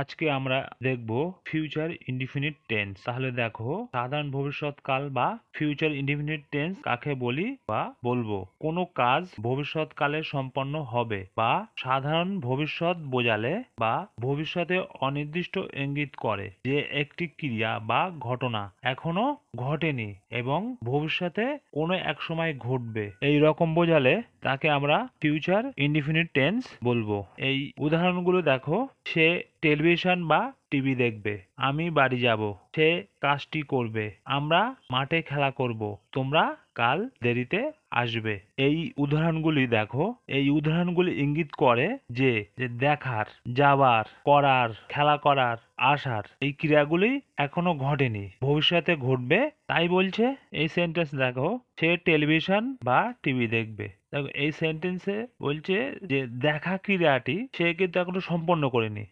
আজকে আমরা দেখব ফিউচার ইনডিফিনিট টেন্স। তাহলে দেখো, সাধারণ ভবিষ্যৎকাল বা ফিউচার ইনডিফিনিট টেন্স কাকে বলি বা বলবো? কোনো কাজ ভবিষ্যৎকালে সম্পন্ন হবে বা সাধারণ ভবিষ্যৎ বোঝালে বা ভবিষ্যতে অনির্দিষ্ট ইঙ্গিত করে যে একটি ক্রিয়া বা ঘটনা এখনো ঘটেনি এবং ভবিষ্যতে কোনো এক সময় ঘটবে, এই রকম বোঝালে তাকে আমরা ফিউচার ইনডিফিনিট টেন্স বলবো। এই উদাহরণগুলো দেখো, সে টেলিভিশন বা টিভি দেখবে। আমি বাড়ি যাব, সে কাজটি করবে। আমরা মাঠে খেলা করব, তোমরা কাল দেরিতে আসবে। এই উদাহরণগুলি দেখো, এই উদাহরণগুলি ইঙ্গিত করে যে যে দেখার, যাবার, করার, খেলা করার, আসার এই ক্রিয়াগুলি এখনো ঘটেনি, ভবিষ্যতে ঘটবে, তাই বলছে। এই সেন্টেন্স দেখো, সে টেলিভিশন বা টিভি দেখবে। দেখো, এই সেন্টেন্সে বলছে যে দেখা ক্রিয়াটি সে কিন্তু এখনো সম্পন্ন করেনি,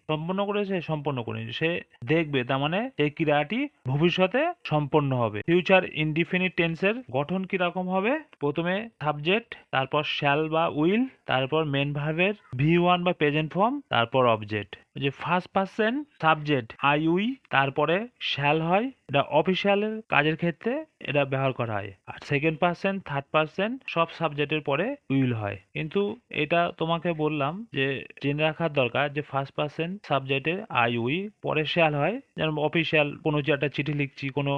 সম্পন্ন করেনি, সে দেখবে, তার মানে এই ক্রিয়াটি ভবিষ্যতে সম্পন্ন হবে। ফিউচার ইনডিফিনিট টেন্সের গঠন কিরকম হবে? প্রথমে সাবজেক্ট, তারপর শ্যাল বা উইল, তারপর মেন ভার্বের ভি1 বা প্রেজেন্ট ফর্ম, তারপর অবজেক্ট। যে first person subject I we, তারপরে শ্যাল হয়, এটা অফিসিয়ালের কাজের ক্ষেত্রে এটা ব্যবহার করা হয়। আর সেকেন্ড পার্সন, থার্ড পার্সন সব সাবজেক্টের পরে উইল হয়। কিন্তু এটা তোমাকে বললাম যে জেনে রাখার দরকার যে ফার্স্ট পার্সন সাবজেক্টের আই উই, পরে শ্যাল হয়। যেমন অফিসিয়াল কোনো যে একটা চিঠি লিখছি, কোনো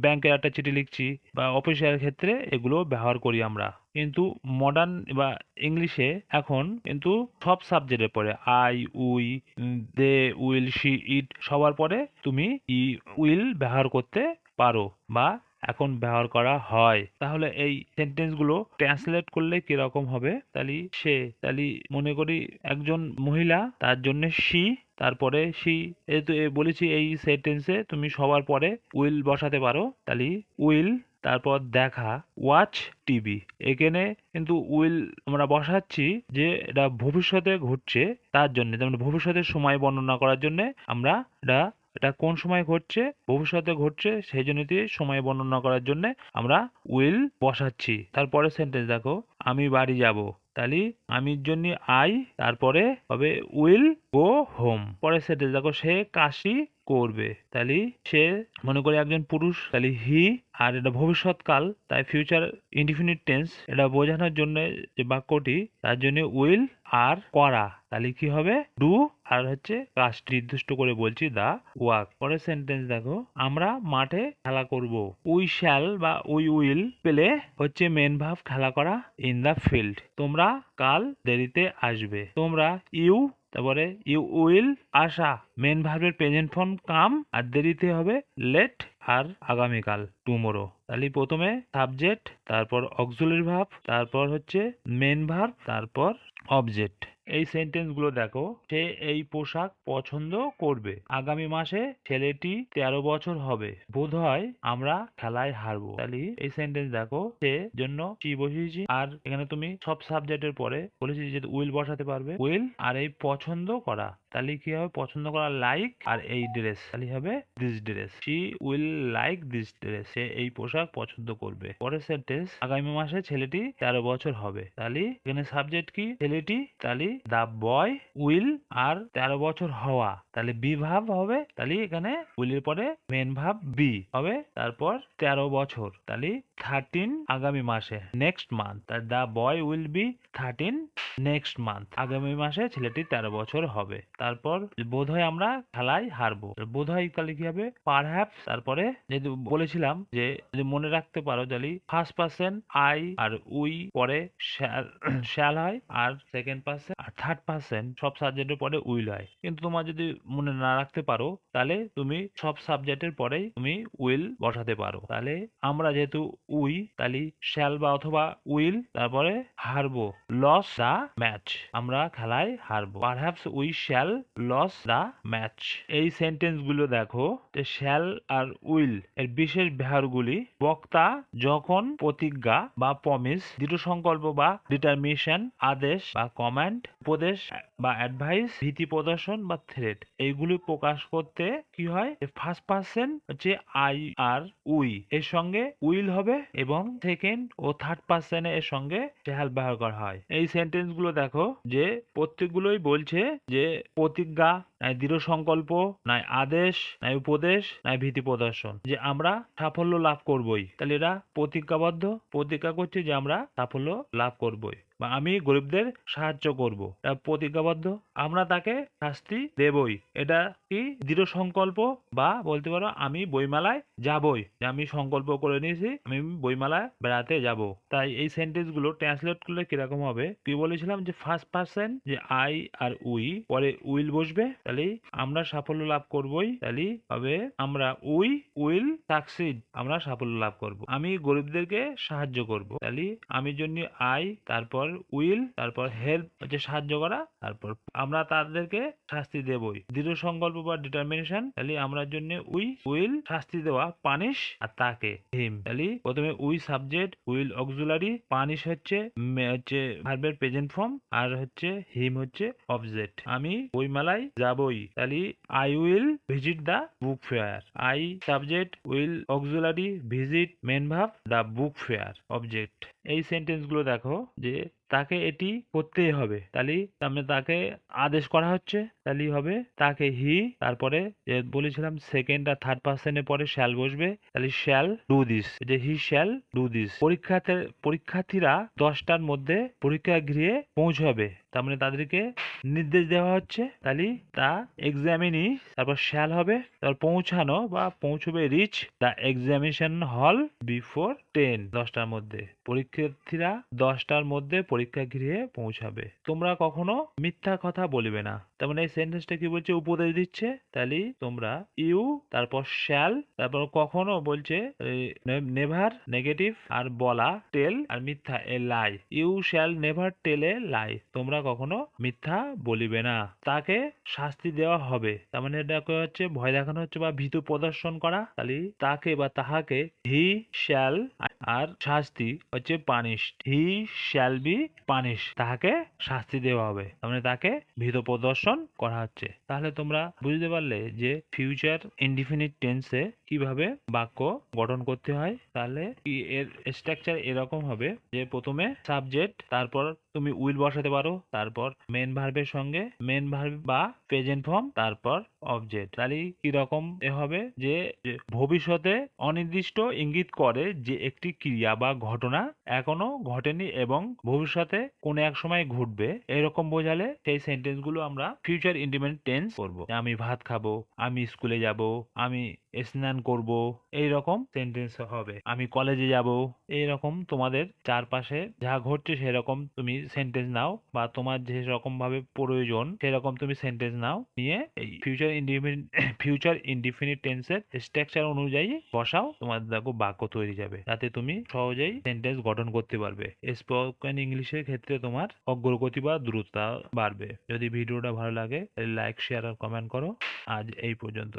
ব্যাংকের একটা চিঠি লিখছি বা অফিসিয়াল ক্ষেত্রে এগুলো ব্যবহার করি আমরা। কিন্তু মডার্ন বা ইংলিশে এখন কিন্তু সব সাবজেক্টের পরে I we, they will, she it সবার পরে তুমি ই উইল ব্যবহার করতে পারো বা এখন ব্যবহার করা হয়। তাহলে এই সেন্টেন্স গুলো ট্রান্সলেট করলে কিরকম হবে? তাহলে মনে করি একজন মহিলা, তার জন্য শি, তারপরে শি, বলেছি এই সেন্টেন্সে তুমি সবার পরে উইল বসাতে পারো। তাহলে উইল, তারপর দেখা, ওয়াচ টিভি। এখানে কিন্তু উইল আমরা বসাচ্ছি যে এটা ভবিষ্যতে ঘটছে, তার জন্য, যেমন ভবিষ্যতের সময় বর্ণনা করার জন্য আমরা এটা এটা কোন সময় ঘটছে, ভবিষ্যতে ঘটছে, সেই জন্য দিয়ে সময় বর্ণনা করার জন্য আমরা উইল বসাচ্ছি। তারপরে সেন্টেন্স দেখো, আমি বাড়ি যাব। তাহলে আমির জন্য আই, তারপরে হবে উইল গো হোম। পরের সেন্টেন্স দেখো, সে কাশি করবে। তাহলে সে মনে করি একজন পুরুষ, তাহলে হি। আর এটা ভবিষ্যৎকাল, তাই ফিউচার ইনডিফিনিট টেন্স এটা বোঝানোর জন্য যে বাক্যটি, তার জন্য উইল আর করা, তাহলে কি হবে ডু, আর হচ্ছে কাজটি নির্দিষ্ট করে বলছি দা ওয়ার্ক। পরের সেন্টেন্স দেখো, আমরা মাঠে খেলা করব। উই শ্যাল বা উই উইল পেলে হচ্ছে মেন ভার্ব খেলা করা, ইন দা ফিল্ড। তোমরা কাল দেরিতে আসবে। তোমরা ইউ, তারপরে ইউ উইল আসা, মেন ভার্বের প্রেজেন্ট ফর্ম কাম, আর দেরিতে হবে লেট, আর আগামীকাল টুমোরো। তাহলে প্রথমে সাবজেক্ট, তারপর অক্সিলারি ভার্ব, তারপর হচ্ছে মেন ভার্ব, তারপর অবজেক্ট। এই সেন্টেন্স গুলো দেখো, সে এই পোশাক পছন্দ করবে। আগামী মাসে ছেলেটি 13 বছর হবে। বোধহয় আমরা খেলায় হারবো। তাহলে এই সেন্টেন্স দেখো, সে জন্য কি বসিয়েছি, আর এখানে তুমি সব সাবজেক্টের পরে বলেছি যে উইল বসাতে পারবে, উইল আর এই পছন্দ করা, তাহলে কি হবে পছন্দ করা লাইক, আর এই ড্রেস, তাহলে হবে this dress. She will like this dress, সে এই পোশাক পছন্দ করবে। পরের সেন্টেন্স, আগামী মাসে ছেলেটি 13 বছর হবে। তাহলে এখানে সাবজেক্ট কি ছেলেটি, তাহলে দা বয় উইল, আর 13 বছর হওয়া, তাহলে বি ভাব হবে। তাহলে এখানে উইলের পরে মেন ভাব বি হবে, তারপর 13 বছর, তাহলে 13 আগামী মাসে, next month. The boy will be 13 next month, আগামী মাসে ছেলেটি 13 বছর হবে। তারপর বোধহয় আমরা খেলায় হারবো। বোধহয় তাহলে কি হবে পারহ্যাপস। তারপরে যেহেতু বলেছিলাম যে যদি মনে রাখতে পারো, তাহলে ফার্স্ট পার্সন আই আর উই, পরে শ্যাল হয়, আর সেকেন্ড পার্সন আর থার্ড পার্সন সব সাবজেক্টের পরে উইল হয়। কিন্তু তোমার যদি মনে না রাখতে পারো, তাহলে তুমি সব সাবজেক্টের পরেই তুমি উইল বসাতে পারো। তাহলে আমরা যেহেতু উই, তাহলে শ্যাল বা অথবা উইল, তারপরে হারবো, লস দা ম্যাচ, আমরা খেলায় হারবো। Perhaps we shall lose the match. এই সেন্টেন্স গুলো দেখো, যে শ্যাল আর উইল এর বিশেষ ব্যবহারগুলি বক্তা যখন প্রতিজ্ঞা বা প্রমিস, দৃঢ় সংকল্প বা ডিটারমিনেশন, আদেশ বা কমান্ড, উপদেশ বা অ্যাডভাইস, ভীতি প্রদর্শন বা থ্রেট, এইগুলি প্রকাশ করতে কি হয়, ফার্স্ট পার্সন হচ্ছে আই আর উই এর সঙ্গে উইল হবে, এবং সেকেন্ড ও থার্ড পার্সন এর সঙ্গে শ্যাল ব্যবহার করা হয়। এই সেন্টেন্স গুলো দেখো, যে প্রত্যেকগুলোই বলছে যে প্রতিজ্ঞা, নাই দৃঢ় সংকল্প, নাই আদেশ, নাই উপদেশ, নাই ভীতি প্রদর্শন, যে আমরা সাফল্য লাভ করবই। তাহলে এরা প্রতিজ্ঞাবদ্ধ, প্রতিজ্ঞা করছে যে আমরা সাফল্য লাভ করবই, বা আমি গরিবদের সাহায্য করব, এটা প্রতিজ্ঞাবদ্ধ। আমরা তাকে শাস্তি দেবই, এটা কি দৃঢ় সংকল্প, বা বলতে পারো আমি বইমেলায় যাবই, যে আমি সংকল্প করে নিয়েছি আমি বইমেলায় বেড়াতে যাব। তাই এই সেন্টেন্স গুলো ট্রান্সলেট করলে কিরকম হবে, কি বলেছিলাম যে ফার্স্ট পার্সন, যে আই আর উই, পরে উইল বসবে, তাহলে আমরা সাফল্য লাভ করবই, তাহলে হবে আমরা উইল সাকসিড, আমরা সাফল্য লাভ করব। আমি গরিবদেরকে সাহায্য করব, তাহলে আমি জন্য আই, তারপর উইল, তারপর হেল্প হচ্ছে সাহায্য করা, তারপর আমরা তাদেরকে শাস্তি দেবই, দৃঢ় সংকল্প বা ডিটারমিনেশন, তাহলে আমরা জন্য উইল শাস্তি দেওয়া, পানিশ, আর তাকে হিম, তাহলে প্রথমে we subject, will auxiliary, punish হচ্ছে ভার্বের প্রেজেন্ট ফর্ম, আর হচ্ছে হিম হচ্ছে অবজেক্ট। আমি বইমেলায় যাবই, তাহলে I will visit the book fair, I subject, will auxiliary, visit main verb, the book fair object. এই সেন্টেন্স গুলো দেখো যে তাকে এটি করতেই হবে, তাহলে তাকে আদেশ করা হচ্ছে, তাহলে হবে তাকে হি, তারপরে যে বলেছিলাম সেকেন্ড আর থার্ড পার্সনের পরে শ্যাল বসবে, তাহলে শ্যাল ডু দিস, যে হি শ্যাল ডু দিস। পরীক্ষার্থীরা 10টার মধ্যে পরীক্ষা গৃহে পৌঁছাবে, তার মানে তাদেরকে নির্দেশ দেওয়া হচ্ছে, তাহলে তা এক্সামিনি, তারপর শ্যাল হবে, তারপর পৌঁছানো বা পৌঁছবে, reach the examination hall before 10টার মধ্যে, পরীক্ষার্থীরা 10টার মধ্যে পরীক্ষা গৃহে পৌঁছাবে। তোমরা কখনো মিথ্যা কথা বলিবে না, তার মানে এই সেন্টেন্সটা কি বলছে, উপদেশ দিচ্ছে, তাহলে তোমরা ইউ, তারপর শ্যাল, তারপর কখনো বলছে নেভার নেগেটিভ, আর বলা টেল, আর মিথ্যা এ লাই, ইউ শ্যাল নেভার টেল এ লাই, তোমরা কখনো মিথ্যা বলিবে না। তাকে শাস্তি দেওয়া হবে, তার মানে এটা হচ্ছে ভয় দেখানো হচ্ছে বা ভীতু প্রদর্শন করা, তাহলে তাকে বা তাহাকে হি শ্যাল, আর শাস্তি হচ্ছে punish, he shall be punish, তাহাকে শাস্তি দেওয়া হবে, তার মানে তাকে ভীত প্রদর্শন করা হচ্ছে। তাহলে তোমরা বুঝতে পারলে যে ফিউচার ইনডিফিনিট টেন্সে কিভাবে বাক্য গঠন করতে হয়। তাহলে এর স্ট্রাকচার এরকম হবে যে প্রথমে সাবজেক্ট, তারপর তুমি উইল বসাতে পারো, তারপর মেন ভার্বের সঙ্গে মেন ভার্ব বা প্রেজেন্ট ফর্ম, তারপর অবজেক্ট। তাহলে কিরকম হবে যে ভবিষ্যতে অনির্দিষ্ট ইঙ্গিত করে যে একটি ক্রিয়া বা ঘটনা এখনো ঘটেনি এবং ভবিষ্যতে কোনো এক সময় ঘটবে, এরকম বোঝালে সেই সেন্টেন্স গুলো আমরা ফিউচার ইন্ডিপেন্ডেন্ট টেন্স করবো। আমি ভাত খাবো, আমি স্কুলে যাব, আমি স্নান করব, এইরকম সেন্টেন্স হবে। আমি কলেজে যাব, এইরকম তোমাদের চারপাশে যা ঘটছে সেরকম তুমি সেন্টেন্স নাও, বা তোমার যে রকম ভাবে প্রয়োজন সেরকম তুমি সেন্টেন্স নাও, নিয়ে এই ফিউচার ইনডিফিনিট টেন্সের স্ট্রাকচার অনুযায়ী বসাও, তোমার দেখো বাক্য তৈরি যাবে, তাতে তুমি সহজেই সেন্টেন্স গঠন করতে পারবে। স্পোকেন ইংলিশের ক্ষেত্রে তোমার অগ্রগতি বা দ্রুততা বাড়বে। যদি ভিডিওটা ভালো লাগে লাইক, শেয়ার আর কমেন্ট করো। আজ এই পর্যন্ত।